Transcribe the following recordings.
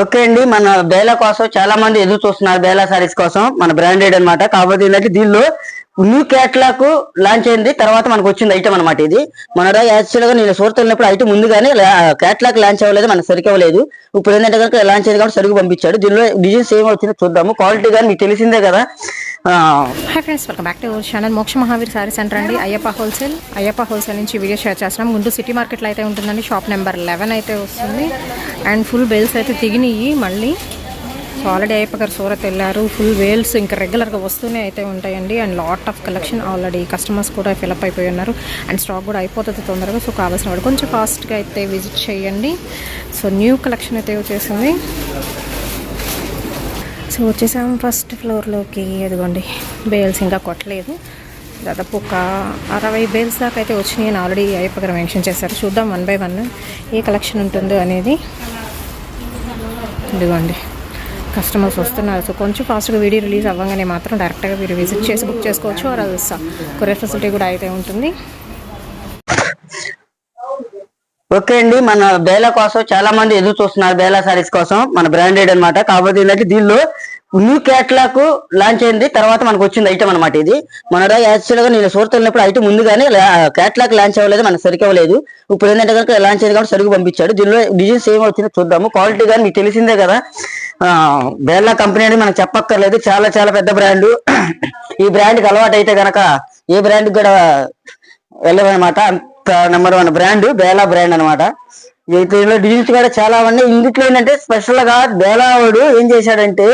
Okay అండి, మన బేలా కోసం చాలా మంది ఎదురు చూస్తున్నారు. బేలా సారీస్ కోసం మన బ్రాండెడ్ అన్నమాట. కాకపోతే ఏంటంటే దీనిలో న్యూ క్యాట్లాగ్ లాంచ్ అయింది, తర్వాత మనకు వచ్చింది ఐటమ్ అనమాట. ఇది మన యాక్చువల్ గా నేను సూరత్ వెళ్ళినప్పుడు ఐటమ్ ముందుగానే క్యాట్లాగ్ లాంచ్ అవ్వలేదు, మనకు సరికవ్వలేదు. ఇప్పుడు ఏంటంటే కనుక లాంచ్ అయింది కాబట్టి సరుకు పంపించాడు. దీనిలో డిజైన్స్ ఏం వచ్చిందో చూద్దాము. క్వాలిటీ కానీ మీకు తెలిసిందే కదా. Hi friends, welcome back to our channel మోక్ష మహావీర్ సారీ సెంటర్ అండి. అయ్యప్ప హోల్సేల్ నుంచి వీడియో షేర్ చేస్తున్నాం. గుంటూరు సిటీ మార్కెట్లో అయితే ఉంటుందండి. షాప్ నెంబర్ 11 అయితే వస్తుంది. అండ్ ఫుల్ బేల్స్ అయితే దిగినాయి మళ్ళీ. సో ఆల్రెడీ అయ్యప్ప గారు సూరత్ వెళ్ళారు. ఫుల్ వేల్స్ ఇంకా రెగ్యులర్గా వస్తూనే అయితే ఉంటాయండి. And lot of collection already customers కూడా ఫిల్అప్ అయిపోయి ఉన్నారు. అండ్ స్టాక్ కూడా అయిపోతుంది తొందరగా. సో కావాల్సిన వాడు కొంచెం ఫాస్ట్గా అయితే విజిట్ చేయండి. సో న్యూ కలెక్షన్ అయితే వచ్చేసింది. సో వచ్చేసాం ఫస్ట్ ఫ్లోర్లోకి. అదిగోండి బేల్స్ ఇంకా కొట్టలేదు. దాదాపు ఒక 60 బేల్స్ దాకా అయితే వచ్చినాయి అని ఆల్రెడీ అయ్యప్ప గారు మెన్షన్ చేశారు. చూద్దాం 1 బై 1 ఏ కలెక్షన్ ఉంటుందో అనేది. ఇదిగోండి కస్టమర్స్ వస్తున్నారు. సో కొంచెం ఫాస్ట్గా వీడియో రిలీజ్ అవ్వగానే మాత్రం డైరెక్ట్గా మీరు విజిట్ చేసి బుక్ చేసుకోవచ్చు. ఆర్ కొరియర్ ఫెసిలిటీ కూడా అయితే ఉంటుంది. ఓకే అండి, మన బేలా కోసం చాలా మంది ఎదురు చూస్తున్నారు. బేలా సారీస్ కోసం మన బ్రాండెడ్ అన్నమాట. కాకపోతే ఏంటంటే దీనిలో న్యూ క్యాట్లాగ్ లాంచ్ అయింది, తర్వాత మనకు వచ్చింది ఐటమ్ అనమాట. ఇది మన యాక్చువల్ గా నేను సూరత్ వెళ్ళినప్పుడు ఐటమ్ ముందుగానే క్యాట్లాగ్ లాంచ్ అవ్వలేదు, మనకు సరికవ్వలేదు. ఇప్పుడు ఏంటంటే కనుక లాంచ్ అయింది కాబట్టి సరుకు పంపించాడు. దీనిలో డిజైన్స్ ఏం వచ్చిందో చూద్దాము. క్వాలిటీ కానీ మీకు తెలిసిందే కదా. బేలా కంపెనీ అని మనకు చెప్పక్కర్లేదు, చాలా చాలా పెద్ద బ్రాండ్. ఈ బ్రాండ్కి అలవాటు అయితే కనుక ఏ బ్రాండ్ కూడా వెళ్ళదనమాట. నెంబర్ 1 బ్రాండ్ బేలా బ్రాండ్ అనమాట. దీనిలో డిజైన్స్ కూడా చాలా ఉన్నాయి. ఇందులో ఏంటంటే స్పెషల్ గా బేలా వాడు ఏం చేశాడంటే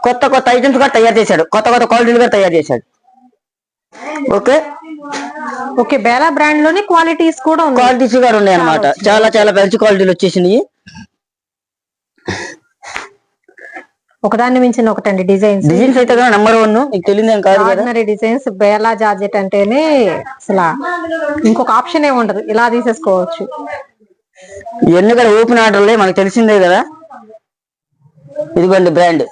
కొత్త కొత్త ఐటమ్స్ కూడా తయారు చేశాడు, కొత్త కొత్త క్వాలిటీలు కూడా తయారు చేశాడు. ఓకే ఓకే బేలా బ్రాండ్ లోనే క్వాలిటీస్ కూడా ఉన్నాయి అనమాట. చాలా చాలా మంచి క్వాలిటీలు వచ్చేసినాయి. ఒకదాన్ని మించిన ఒకటండి. డిజైన్స్ అయితే నెంబర్ 1 మీకు తెలియదేం కాదు. ఆర్డినరీ డిజైన్స్ బేలా జార్జెట్ అంటేనే అసలు ఇంకొక ఆప్షన్ ఏ ఉండదు, ఇలా తీసేసుకోవచ్చు. ఇవన్నీ కూడా ఓపెన్ ఆర్డర్లే, మనకు తెలిసిందే కదా. ఇదిగోండి బ్రాండ్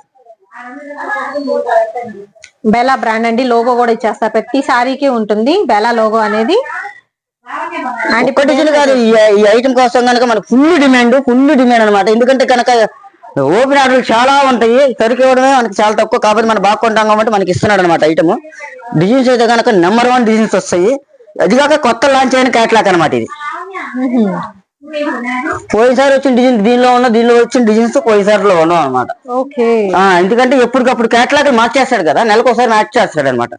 బేలా బ్రాండ్ అండి. లోగో కూడా ఇచ్చేస్తారు, ప్రతి సారీకి ఉంటుంది బేలా లోగో అనేది. అండ్ ఇప్పటి కాదు, ఈ ఐటమ్ కోసం కనుక మనకు ఫుల్ డిమాండ్ అనమాట. ఎందుకంటే కనుక ఓపెన్ ఆర్డర్లు చాలా ఉంటాయి, సరికి ఇవ్వడమే మనకి చాలా తక్కువ. కాబట్టి మనం బాగా కొంటాం కాబట్టి మనకి ఇస్తున్నాడు అనమాట ఐటమ్. డిజైన్స్ అయితే కనుక నెంబర్ 1 డిజైన్స్ వస్తాయి. అది కాక కొత్త లాంచ్ అయిన క్యాట్లాగ్ అనమాట ఇది. పోయినసారి వచ్చిన డిజైన్ దీనిలో వచ్చిన డిజైన్స్ పోయినసారిలో ఉన్నాం అనమాట. ఎందుకంటే ఎప్పటికప్పుడు క్యాట్లాగ్ మార్చేస్తాడు కదా, నెలకు ఒకసారి మ్యాచ్ చేస్తాడు అనమాట.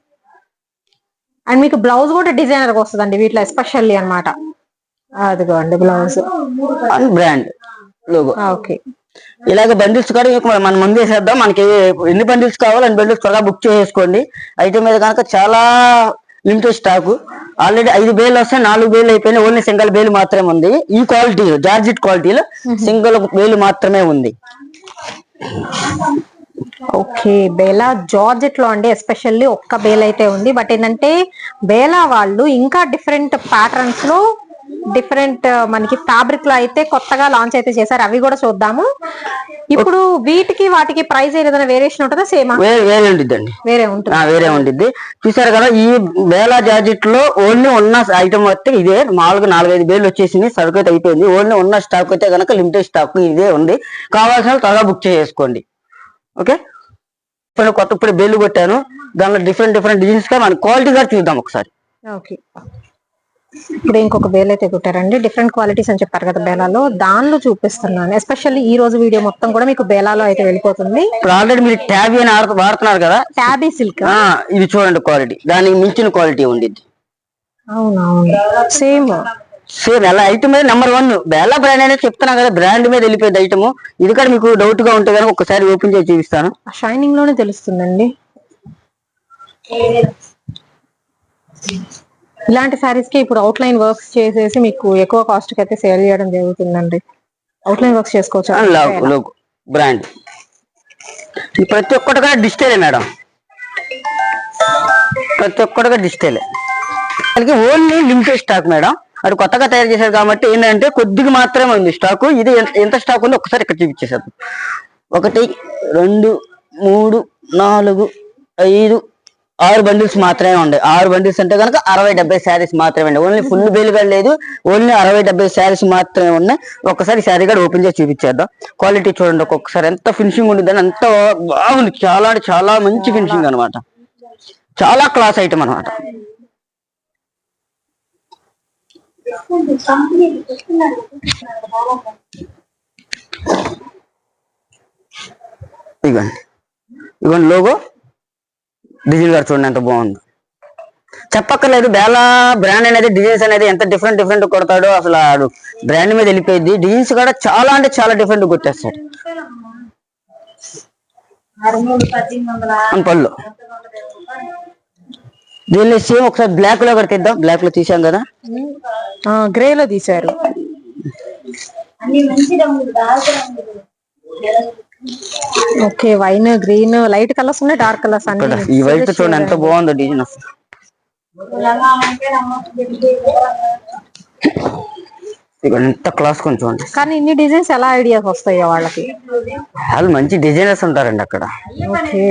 అండ్ మీకు బ్లౌజ్ కూడా డిజైనర్ వస్తుందండి వీటిలో ఎస్పెషల్లీ అనమాట. అదిగోండి blouse and brand logo. Okay ఇలాగ బండిల్స్ కూడా మనం ముందే చేద్దాం. మనకి ఎన్ని బండిల్స్ కావాలో అన్ని బండిల్స్ త్వరగా బుక్ చేసుకోండి. ఐటమ్ మీద కనుక చాలా లిమిటెడ్ స్టాక్. ఆల్రెడీ 5 బేలు వస్తే 4 బేలు అయిపోయినాయి. ఓన్లీ సింగిల్ బేలు మాత్రమే ఉంది. ఈ క్వాలిటీ జార్జెట్ క్వాలిటీలో సింగిల్ బేలు మాత్రమే ఉంది. ఓకే బేలా జార్జెట్ లో అండి ఎస్పెషల్లీ ఒక్క బేల్ అయితే ఉంది. బట్ ఏంటంటే బేలా వాళ్ళు ఇంకా డిఫరెంట్ ప్యాటర్న్స్ లో డిఫరెంట్ మనకి ఫ్యాబ్రిక్ లో అయితే కొత్తగా లాంచ్ అయితే చేశారు. అవి కూడా చూద్దాము. ఇప్పుడు వీటికి వాటికి ప్రైస్ ఏదైనా వేరియేషన్ ఉంటుందా? సేమ్ వేరే ఉండిద్దండి. వేరే ఉండిద్ది. చూసారు కదా, ఈ బేలా జార్జెట్ లో ఓన్లీ ఉన్న ఐటమ్ వస్తే ఇదే. 4-5 బేలు వచ్చేసింది, సరుకు అయితే అయిపోయింది. ఓన్లీ ఉన్న స్టాక్ అయితే కనుక లిమిటెడ్ స్టాక్ ఇదే ఉంది. కావాల్సిన త్వరగా బుక్ చేసుకోండి. ఓకే, ఇప్పుడు బేలు కొట్టాను. దానిలో డిఫరెంట్ డిజైన్స్ గా మన క్వాలిటీ కూడా చూద్దాం ఒకసారి. ఓకే, ఇప్పుడు ఇంకొక బేల్ అయితే కుట్టారండి. డిఫరెంట్ క్వాలిటీస్ అని చెప్పారు కదా బేలాలో, దానిలో చూపిస్తున్నాను. ఎస్పెషల్లీ ఈ రోజు వీడియో మొత్తం కూడా మీకు బేలాలో అయితే వెళ్ళిపోతుంది. ఆల్రెడీ మీరు ట్యాబీ అని వాడుతున్నారు కదా, ట్యాబీ సిల్క్. ఇది చూడండి క్వాలిటీ, దానికి మించిన క్వాలిటీ ఉండిద్ది. అవునవును, సేమ్ ఎలా ఐటమ్ మీద నెంబర్ 1 బేలా బ్రాండ్ అనేది చెప్తున్నా కదా, బ్రాండ్ మీద వెళ్ళిపోయింది ఐటమ్. ఇది కూడా మీకు డౌట్ గా ఉంటే కనుక ఒకసారి ఓపెన్ చేసి చూపిస్తాను. షైనింగ్ లోనే తెలుస్తుందండి. ఇలాంటి సారీస్ కి ఇప్పుడు అవుట్ లైన్ వర్క్స్ చేసేసి మీకు ఎక్కువ కాస్ట్ కి అయితే సేల్ చేయడం జరుగుతుందండి. అవుట్ లైన్ వర్క్స్ చేసుకోవచ్చు. బ్రాండ్ ప్రతి ఒక్కటిగా డిజిటలే మేడం, ప్రతి ఒక్కటిగా డిజిటలే. Only limited stock madam. అది కొత్తగా తయారు చేశారు కాబట్టి ఏంటంటే కొద్దిగా మాత్రమే ఉంది స్టాక్. ఇది ఎంత స్టాక్ ఉందో ఒకసారి ఇక్కడ చూపించేసారు. 1 2 3 4 5 6 బండిల్స్ మాత్రమే ఉండే. 6 బండిల్స్ అంటే కనుక 60-70 శారీస్ మాత్రమే అండి. ఓన్లీ ఫుల్ బిల్ గా లేదు, ఓన్లీ 60-70 శారీస్ మాత్రమే ఉన్నాయి. ఒక్కసారి శారీ కూడా ఓపెన్ చేసి చూపించేద్దాం. క్వాలిటీ చూడండి ఒక్కొక్కసారి ఎంత ఫినిషింగ్ ఉంటుందని, అంత బాగుంది. చాలా అంటే చాలా మంచి ఫినిషింగ్ అనమాట, చాలా క్లాస్ ఐటమ్ అనమాట. ఇగోండి ఇగోండి లోగో డిజైన్ గారు చూడండి ఎంత బాగుంది. చెప్పక్కర్లేదు, బేలా బ్రాండ్ అనేది డిజైన్స్ అనేది ఎంత డిఫరెంట్ కొడతాడో అసలు ఆడు బ్రాండ్ మీద వెళ్ళిపోయింది. డిజైన్స్ కూడా చాలా అంటే చాలా డిఫరెంట్ కొట్టేస్తాడు. పళ్ళు దీన్ని సేమ్ ఒకసారి బ్లాక్ లో కూడా తీద్దాం. బ్లాక్ లో తీసాం కదా, గ్రే లో తీసారు. Okay, wine, green, light colours ఉన్నాయి, డార్క్ కలర్స్ అన్ని. ఈ వైట్ చూడండి ఎంత బాగుందో డిజైన్ అసలు. ఎంత క్లాస్ కొంచెం. కానీ ఇన్ని డిజైన్స్ ఎలా ఐడియాస్ వస్తాయో వాళ్ళకి, వాళ్ళు మంచి డిజైనర్స్ ఉంటారండి అక్కడ. ఓకే,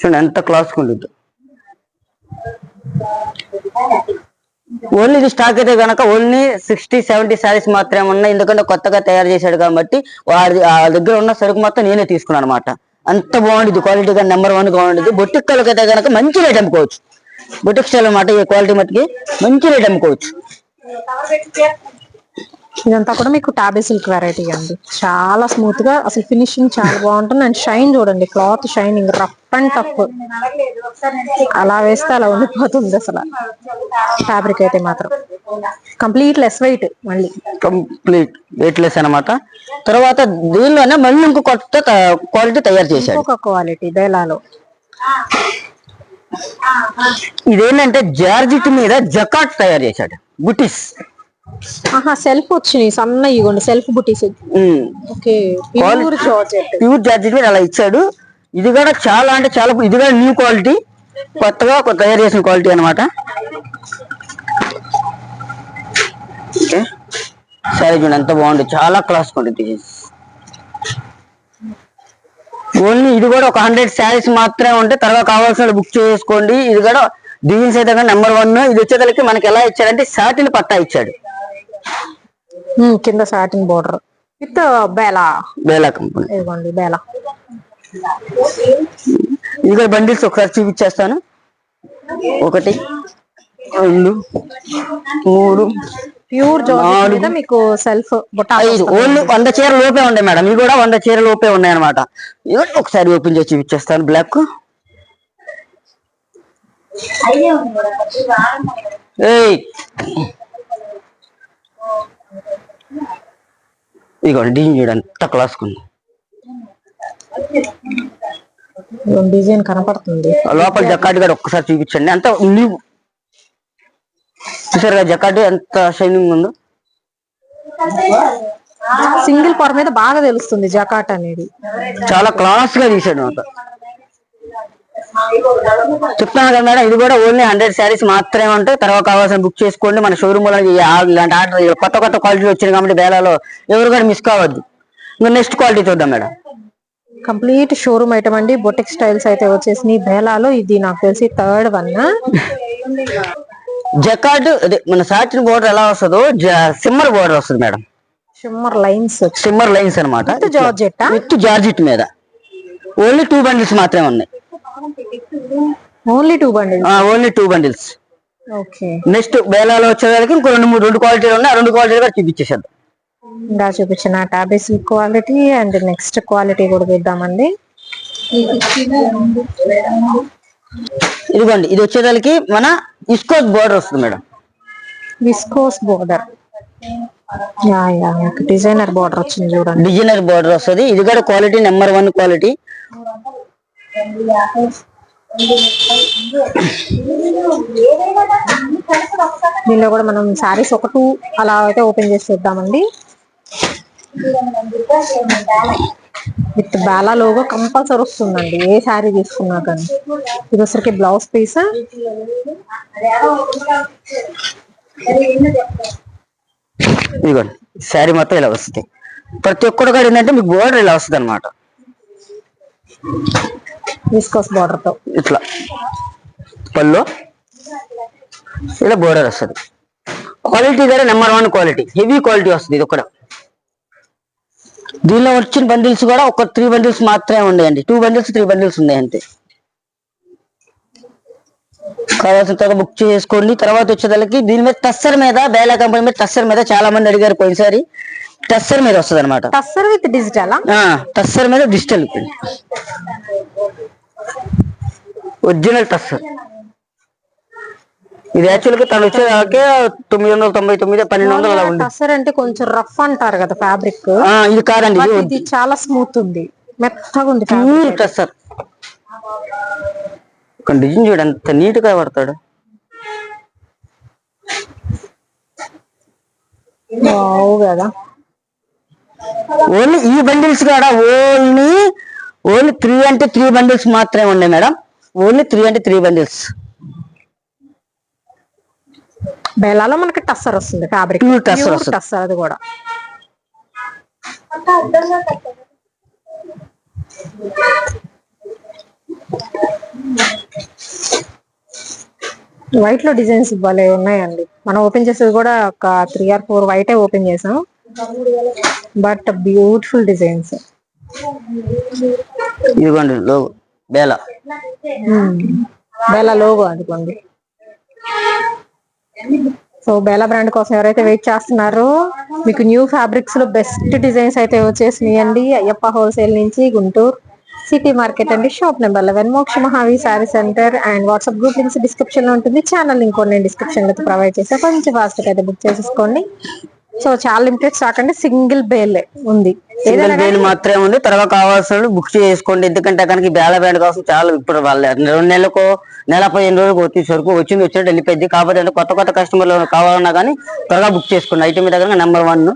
చూడండి ఎంత క్లాస్ ఉంటుంది. ఓన్లీ ఇది స్టాక్ అయితే కనుక ఓన్లీ 60-70 శారీస్ మాత్రమే ఉన్నాయి. ఎందుకంటే కొత్తగా తయారు చేశాడు కాబట్టి వాడి దగ్గర ఉన్న సరుకు మొత్తం నేనే తీసుకున్నాను అనమాట. అంత బాగుండేది క్వాలిటీ గా, నెంబర్ 1 గా ఉండేది. బొట్టిక్కలకి అయితే కనుక మంచి రేట్ అమ్ముకోవచ్చు. బొటిక్ స్టైల్ అనమాట, ఈ క్వాలిటీ మట్టుకి మంచి రేట్ అమ్ముకోవచ్చు. ఇదంతా కూడా మీకు టాబీ సిల్క్ వెరైటీ అండి. చాలా స్మూత్ గా అసలు ఫినిషింగ్ చాలా బాగుంటుంది. అండ్ షైన్ చూడండి, cloth shining, rough and tough. అలా వేస్తే అలా ఉండిపోతుంది అసలు. ఫ్యాబ్రిక్ అయితే మాత్రం కంప్లీట్ లెస్ వెయిట్, మళ్ళీ కంప్లీట్ వెయిట్ లెస్ అనమాట. తర్వాత దీనిలోనే మళ్ళీ ఇంకో కొత్త క్వాలిటీ తయారు చేశాడు. ఇంకొక క్వాలిటీ బేలాలో ఇదేంటంటే జార్జిట్ మీద జకాట్ తయారు చేశాడు. బుటీస్ సెల్ఫ్ వచ్చినాయి సన్న, ఇవ్వండి సెల్ఫ్ బుటీస్. ఓకే, ప్యూర్ జార్జెట్ మీద అలా ఇచ్చాడు. ఇది కూడా చాలా అంటే చాలా, ఇది కూడా న్యూ క్వాలిటీ, కొత్తగా తయారు చేసిన క్వాలిటీ అనమాట. ఓకే, సరే చూడండి ఎంత బాగుంది, చాలా క్లాస్ ఉంటుంది. ఓన్లీ ఇది కూడా ఒక 100 శారీస్ మాత్రమే ఉంటే తర్వాత కావాల్సిన బుక్ చేసుకోండి. ఇది కూడా డిజైన్స్ అయితే నెంబర్ 1. ఇది వచ్చేసరికి మనకి ఎలా ఇచ్చాడంటే సాటిన్ పట్టా ఇచ్చాడు, కింద satin border with Bela company. ఇదిగోండి బేలా. ఇది కూడా బండిల్స్ ఒకసారి చూపించేస్తాను. 1 2 3 ప్యూర్ జార్జెట్ మీద మీకు సెల్ఫ్ 5 ఓన్లీ 100 చీర లోపే ఉన్నాయి మేడం. ఇవి కూడా 100 చీర లోపే ఉన్నాయి అనమాట. ఇవి ఒకసారి ఓపెన్ చేసి చూపించేస్తాను. బ్లాక్ ఇదిగోండి డిజైన్ చూడండి ఎంత క్లాస్ ఉంది. డిజైన్ కనపడుతుంది. లోపల జకాట్ కూడా ఒక్కసారి చూపించండి. అంత న్యూ చూసారుగా జకాట్ ఎంత షైనింగ్ ఉందో. సింగిల్ పొర మీద బాగా తెలుస్తుంది జకాట్ అనేది. చాలా క్లాస్ గా తీసాడు అంత. చెప్తాను కదా మేడం, ఇది కూడా ఓన్లీ 100 శారీస్ మాత్రమే ఉంటాయి. తర్వాత కావాల్సిన బుక్ చేసుకోండి. మన షోరూమ్ లో ఇలాంటి ఆర్డర్ కొత్త క్వాలిటీ వచ్చింది కాబట్టి బేలాలో ఎవరు కూడా మిస్ కావద్దు. ఇంకా నెక్స్ట్ క్వాలిటీ చూద్దాం మేడం. కంప్లీట్ షోరూమ్ ఐటమ్ అండి. బొటిక్ స్టైల్స్ అయితే వచ్చేసి బేలాలో ఇది నాకు తెలిసి 3rd వన్. జకాట్ మన సాటిన్ బోర్డర్ ఎలా వస్తుందో సిమ్మర్ బోర్డర్ వస్తుంది మేడం. సిమ్మర్ లైన్స్ అనమాట. విత్ జార్జిట్ మీద ఓన్లీ 2 బండిల్స్ మాత్రమే ఉన్నాయి. Only 2 bundles. ఓకే, నెక్స్ట్ బేలాలో వచ్చేదానికి ఇంకో 2 క్వాలిటీలు ఉన్నాయి. 2 క్వాలిటీలు కూడా చూపించేసేద్దాం. ఇంకా చూపించిన tabby silk quality and next quality కూడా చూద్దామండి. ఇదిగోండి, ఇది వచ్చేదానికి మన విస్కోస్ బోర్డర్ వస్తుంది madam. Viscose border, designer border వచ్చింది చూడండి. డిజైనర్ బోర్డర్ వస్తుంది. ఇది కూడా క్వాలిటీ నెంబర్ 1 క్వాలిటీ. దీనిలో కూడా మనం శారీస్ 1-2 అలా అయితే ఓపెన్ చేసి చూద్దామండి. విత్ బాలా లోగో కంపల్సరీ వస్తుందండి ఏ శారీ తీసుకున్నా కానీ. ఇది వచ్చరికి బ్లౌజ్ పీస్. ఇదిగోండి శారీ మొత్తం ఇలా వస్తుంది. ప్రతి ఒక్కటి కూడా ఏంటంటే మీకు బోర్డర్ ఇలా వస్తుంది అనమాట. విస్కోస్ బార్డర్ తో ఇట్లా పళ్ళు ఇలా బోర్డర్ వస్తుంది. క్వాలిటీ కూడా నెంబర్ 1 క్వాలిటీ, హెవీ క్వాలిటీ వస్తుంది. ఇది ఒకటి. దీనిలో వచ్చిన బండిల్స్ కూడా ఒక 3 బండిల్స్ మాత్రమే ఉన్నాయండి. 2 బండిల్స్ 3 బండిల్స్ ఉన్నాయి అంతే. కావాల్సిన తర్వాత బుక్ చేసుకోండి. తర్వాత వచ్చేదానికి దీని మీద టస్సర్ మీద, బేలా కంపెనీ మీద టస్సర్ మీద చాలా మంది అడిగారు పోయినసారి. టస్సర్ మీద వస్తుంది అనమాట. టస్సర్ విత్ డిజిటల్, టస్సర్ మీద డిజిటల్, ఒరిజినల్ టస్సర్. ఇది యాక్చువల్ గా తను వచ్చేదాకే 999, 1200 అలా ఉంది. టస్సర్ అంటే కొంచెం రఫ్ అంటారు కదా ఫ్యాబ్రిక్. ఇది కాదండి, ఇది చాలా స్మూత్ ఉంది, మెత్తగా ఉంది. ప్యూర్ టస్సర్. డిజైన్ చూడు ఎంత నీట్ గా పడతాడు. కదా ఓన్లీ ఈ బండిల్స్ కూడా ఓన్లీ 3 అంటే 3 బండిల్స్ మాత్రమే ఉన్నాయి మేడం. ఓన్లీ 3 అంటే 3 బండిల్స్. బేలాలో మనకి టస్సర్ వస్తుంది ఫ్యాబ్రిక్, టస్సర్ అది కూడా. వైట్ లో డిజైన్స్ భలే ఉన్నాయండి. మనం ఓపెన్ చేసేది కూడా ఒక 3 or 4 వైటే ఓపెన్ చేసాం, బట్ బ్యూటిఫుల్ డిజైన్స్. ఇదిగోండి లోగో బేలా, బేలా లోగో అదిగోండి. సో బేలా బ్రాండ్ కోసం ఎవరైతే వెయిట్ చేస్తున్నారో, మీకు న్యూ ఫ్యాబ్రిక్స్ లో బెస్ట్ డిజైన్స్ అయితే వచ్చేసినాయండి. అయ్యప్ప హోల్సేల్ నుంచి, గుంటూరు సిటీ మార్కెట్ అండి. షాప్ నెంబర్ 11, మోక్ష Mahavir sari centre. And WhatsApp group links description లో ఉంటుంది. ఛానల్ లింక్ నేను డిస్క్రిప్షన్ లో ప్రొవైడ్ చేసా. కొంచెం ఫాస్ట్ గా అయితే బుక్ చేసేసుకోండి. సో చాలా లిమిటెడ్ స్టాక్ అండి, సింగిల్ బేల్ ఉంది, సింగిల్ బేల్ మాత్రమే ఉంది. తర్వాత కావాల్సిన బుక్ చేసుకోండి. ఎందుకంటే కనుక బేలా బ్రాండ్ కోసం చాలా ఇప్పుడు వాళ్ళ 2 నెలలకు, నెల 15 రోజులకు వచ్చేసరికి వచ్చినట్టు వెళ్ళిపోయింది. కాబట్టి అంటే కొత్త కస్టమర్లు కావాలన్నా కానీ త్వరగా బుక్ చేసుకోండి. ఐటమ్ మీద కనుక నెంబర్ 1.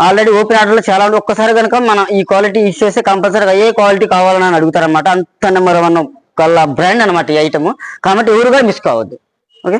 ఆల్రెడీ ఓపెన్ ఆర్డర్లో చాలా ఉంది. ఒక్కసారి కనుక మనం ఈ క్వాలిటీ యూజ్ చేస్తే కంపల్సరీగా ఏ క్వాలిటీ కావాలని అడుగుతారనమాట. అంత నెంబర్ 1 కల్లా బ్రాండ్ అనమాట ఈ ఐటమ్. కాబట్టి ఎవరు కూడా మిస్ కావద్దు. ఓకే.